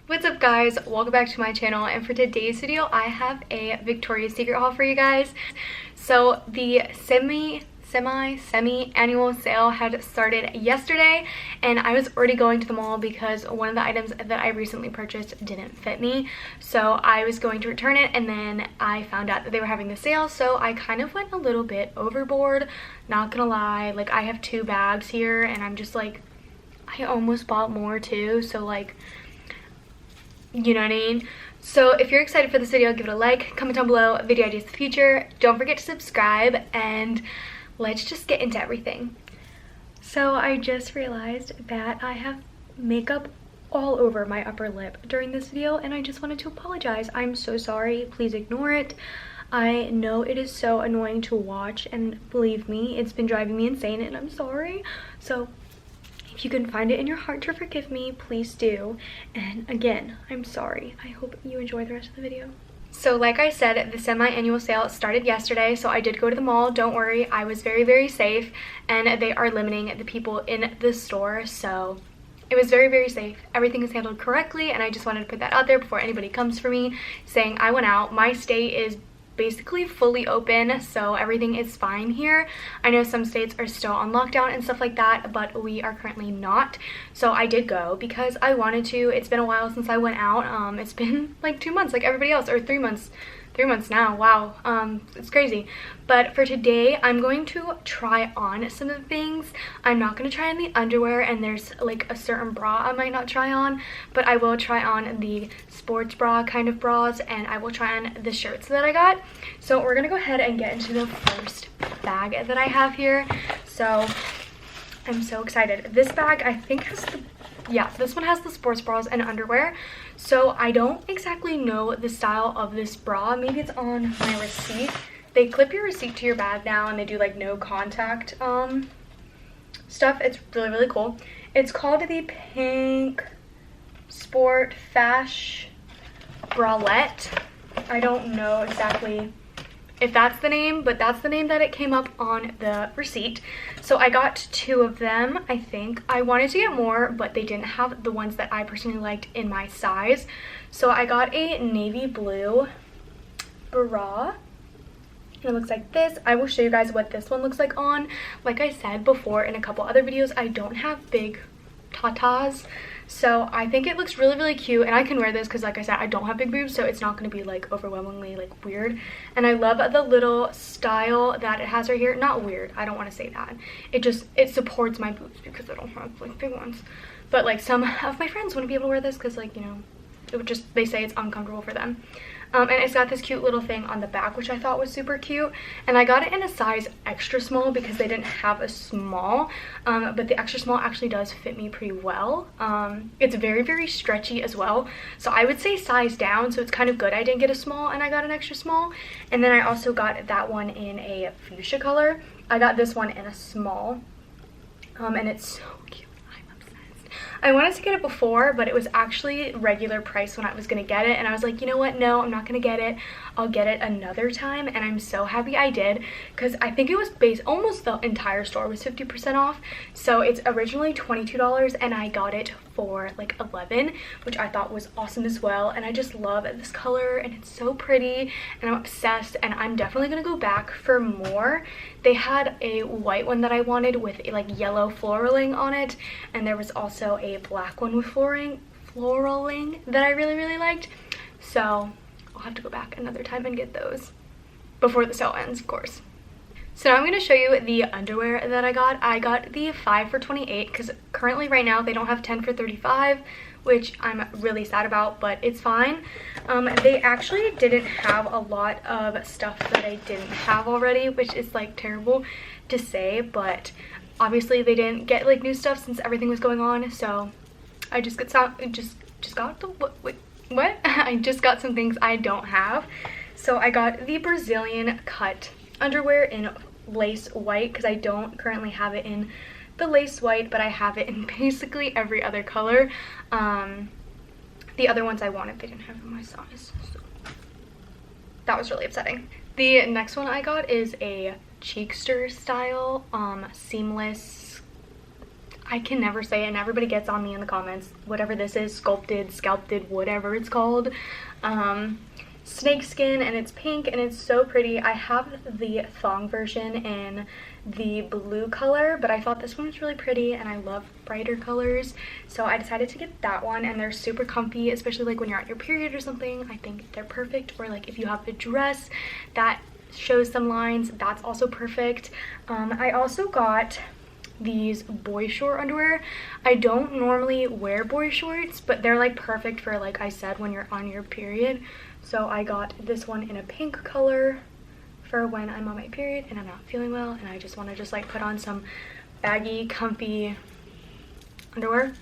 What's up guys, welcome back to my channel, and for today's video I have a Victoria's Secret haul for you guys. So the semi-annual sale had started yesterday, and I was already going to the mall because one of the items that I recently purchased didn't fit me, so I was going to return it, and then I found out that they were having the sale, so I kind of went a little bit overboard, not gonna lie. Like, I have 2 bags here and I'm just like, I almost bought more too, so like, you know what I mean? So if you're excited for this video, give it a like, comment down below video ideas for the future, don't forget to subscribe, and let's just get into everything. So I just realized that I have makeup all over my upper lip during this video, and I just wanted to apologize. I'm so sorry, please ignore it. I know it is so annoying to watch, and believe me, it's been driving me insane, and I'm sorry. So if you can find it in your heart to forgive me, please do. And again, I'm sorry. I hope you enjoy the rest of the video. So like I said, the semi-annual sale started yesterday, so I did go to the mall. Don't worry, I was very, very safe, and they are limiting the people in the store, so it was very, very safe. Everything is handled correctly, and I just wanted to put that out there before anybody comes for me saying I went out. My state is basically fully open, so everything is fine here. I know some states are still on lockdown and stuff like that, but we are currently not. So I did go because I wanted to. It's been a while since I went out. It's been like 2 months like everybody else, or 3 months. 3 months now, wow. It's crazy. But for today, I'm going to try on some of the things. I'm not going to try on the underwear, and there's like a certain bra I might not try on, but I will try on the sports bra kind of bras, and I will try on the shirts that I got. So we're going to go ahead and get into the first bag that I have here. So I'm so excited. This bag I think has the, yeah, this one has the sports bras and underwear. So I don't exactly know the style of this bra. Maybe it's on my receipt. They clip your receipt to your bag now, and they do like no contact stuff. It's really, really cool. It's called the Pink Sport Fash Bralette. I don't know exactly if that's the name, but that's the name that it came up on the receipt. So I got 2 of them, I think. I wanted to get more, but they didn't have the ones that I personally liked in my size. So I got a navy blue bra. It looks like this. I will show you guys what this one looks like on. Like I said before in a couple other videos, I don't have big tatas, so I think it looks really, really cute, and I can wear this because, like I said, I don't have big boobs, so it's not going to be like overwhelmingly like weird. And I love the little style that it has right here. Not weird, I don't want to say that. It supports my boobs because I don't have like big ones. But like some of my friends wouldn't be able to wear this because, like, you know, it would just, they say it's uncomfortable for them. And it's got this cute little thing on the back, which I thought was super cute. And I got it in a size extra small because they didn't have a small. But the extra small actually does fit me pretty well. It's very, very stretchy as well. So I would say size down, so it's kind of good I didn't get a small and I got an extra small. And then I also got that one in a fuchsia color. I got this one in a small. And it's so cute. I wanted to get it before, but it was actually regular price when I was going to get it, and I was like, you know what, no, I'm not going to get it. I'll get it another time, and I'm so happy I did, because I think it was almost the entire store was 50% off, so it's originally $22, and I got it for like $11, which I thought was awesome as well. And I just love this color, and it's so pretty, and I'm obsessed, and I'm definitely going to go back for more. They had a white one that I wanted with like yellow floraling on it, and there was also a black one with floraling that I really, really liked. So I'll have to go back another time and get those before the sale ends, of course. So now I'm going to show you the underwear that I got. I got the 5 for $28 because currently right now they don't have 10 for $35, which I'm really sad about, but it's fine. They actually didn't have a lot of stuff that I didn't have already, which is like terrible to say, but obviously they didn't get like new stuff since everything was going on. So I just got some, I just got some things I don't have. So I got the Brazilian cut underwear in lace white because I don't currently have it in the lace white, but I have it in basically every other color. The other ones I wanted, they didn't have in my size, so that was really upsetting. The next one I got is a cheekster style seamless I can never say it and everybody gets on me in the comments. Whatever this is, sculpted, scalped, whatever it's called. Snake skin, and it's pink and it's so pretty. I have the thong version in the blue color, but I thought this one was really pretty and I love brighter colors, so I decided to get that one. And they're super comfy, especially like when you're on your period or something. I think they're perfect. Or like if you have a dress that shows some lines, that's also perfect. I also got these boy short underwear. I don't normally wear boy shorts, but they're like perfect for, like I said, when you're on your period. So I got this one in a pink color for when I'm on my period and I'm not feeling well and I just want to just like put on some baggy, comfy underwear.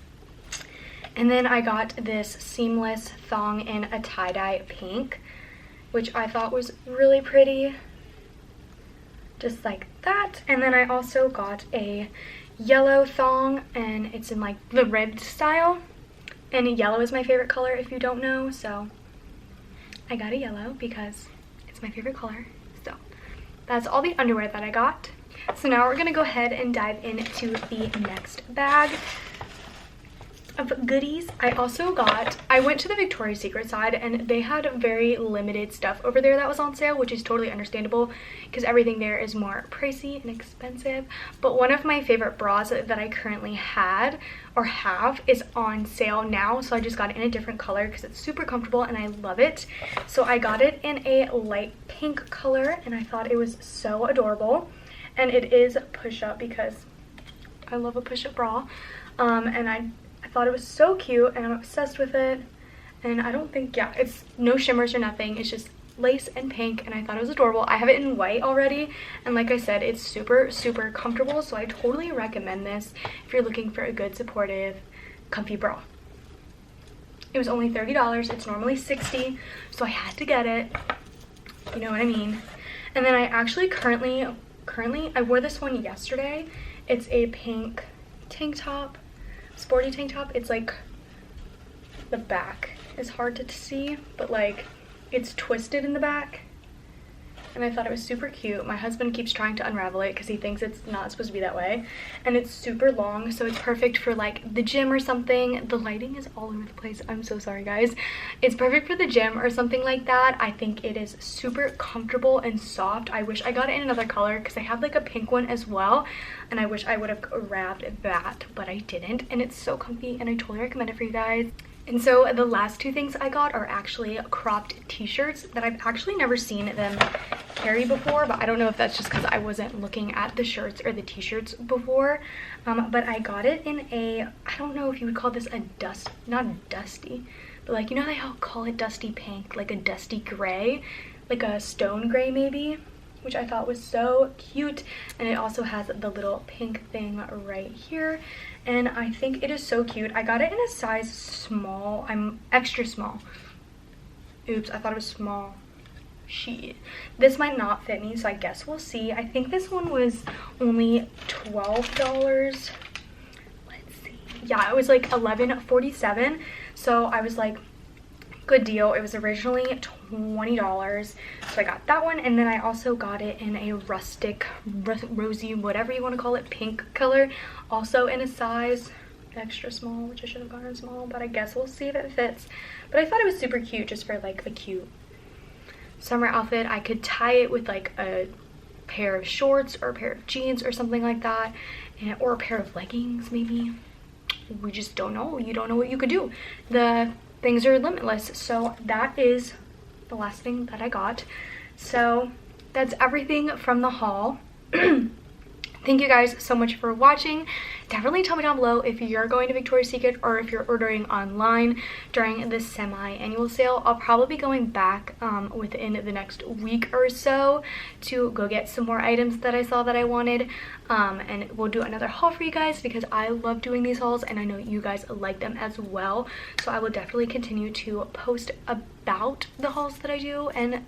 And then I got this seamless thong in a tie-dye pink, which I thought was really pretty. Just like that. And then I also got a yellow thong, and it's in like the ribbed style, and yellow is my favorite color if you don't know, so I got a yellow because it's my favorite color. So that's all the underwear that I got. So now we're gonna go ahead and dive into the next bag of goodies. I went to the Victoria's Secret side and they had very limited stuff over there that was on sale, which is totally understandable because everything there is more pricey and expensive. But one of my favorite bras that I currently have is on sale now, so I just got it in a different color because it's super comfortable and I love it. So I got it in a light pink color and I thought it was so adorable, and it is push-up because I love a push-up bra. And I thought it was so cute and I'm obsessed with it. And I don't think, yeah, it's no shimmers or nothing, it's just lace and pink, and I thought it was adorable. I have it in white already, and like I said, it's super comfortable, so I totally recommend this if you're looking for a good, supportive, comfy bra. It was only $30. It's normally $60, so I had to get it, you know what I mean. And then I actually currently I wore this one yesterday. It's a pink tank top, sporty tank top. It's like the back is hard to see, but like it's twisted in the back, and I thought it was super cute. My husband keeps trying to unravel it because he thinks it's not supposed to be that way, and it's super long, so it's perfect for like the gym or something. The lighting is all over the place, I'm so sorry guys. It's perfect for the gym or something like that. I think it is super comfortable and soft. I wish I got it in another color because I have like a pink one as well, and I wish I would have grabbed that, but I didn't. And it's so comfy and I totally recommend it for you guys. And so the last two things I got are actually cropped t-shirts that I've actually never seen them carry before, but I don't know if that's just because I wasn't looking at the shirts or the t-shirts before. But I got it in a, I don't know if you would call this a not dusty, but like, you know, they all call it dusty pink, like a dusty gray, like a stone gray maybe, which I thought was so cute. And it also has the little pink thing right here, and I think it is so cute. I got it in a size small. I'm extra small. Oops, I thought it was small. This might not fit me, so I guess we'll see. I think this one was only $12. Let's see. Yeah, it was like $11.47, so I was like, good deal. It was originally $20, so I got that one. And then I also got it in a rustic, rosy, whatever you want to call it, pink color, also in a size extra small, which I should have gotten small, but I guess we'll see if it fits. But I thought it was super cute, just for like a cute summer outfit. I could tie it with like a pair of shorts or a pair of jeans or something like that, or a pair of leggings maybe. We just don't know. You don't know what you could do. The things are limitless. So that is the last thing that I got. So that's everything from the haul. Thank you guys so much for watching. Definitely tell me down below if you're going to Victoria's Secret or if you're ordering online during the semi-annual sale. I'll probably be going back within the next week or so to go get some more items that I saw that I wanted. And we'll do another haul for you guys because I love doing these hauls and I know you guys like them as well. So I will definitely continue to post about the hauls that I do and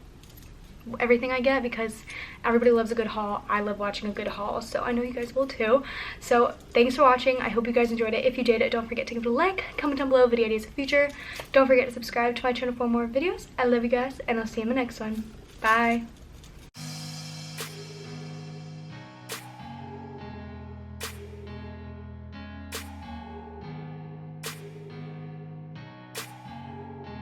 everything I get because everybody loves a good haul. I love watching a good haul, so I know you guys will too. So thanks for watching. I hope you guys enjoyed it. If you did, don't forget to give it a like, comment down below video ideas in the future. Don't forget to subscribe to my channel for more videos. I love you guys, and I'll see you in the next one. Bye.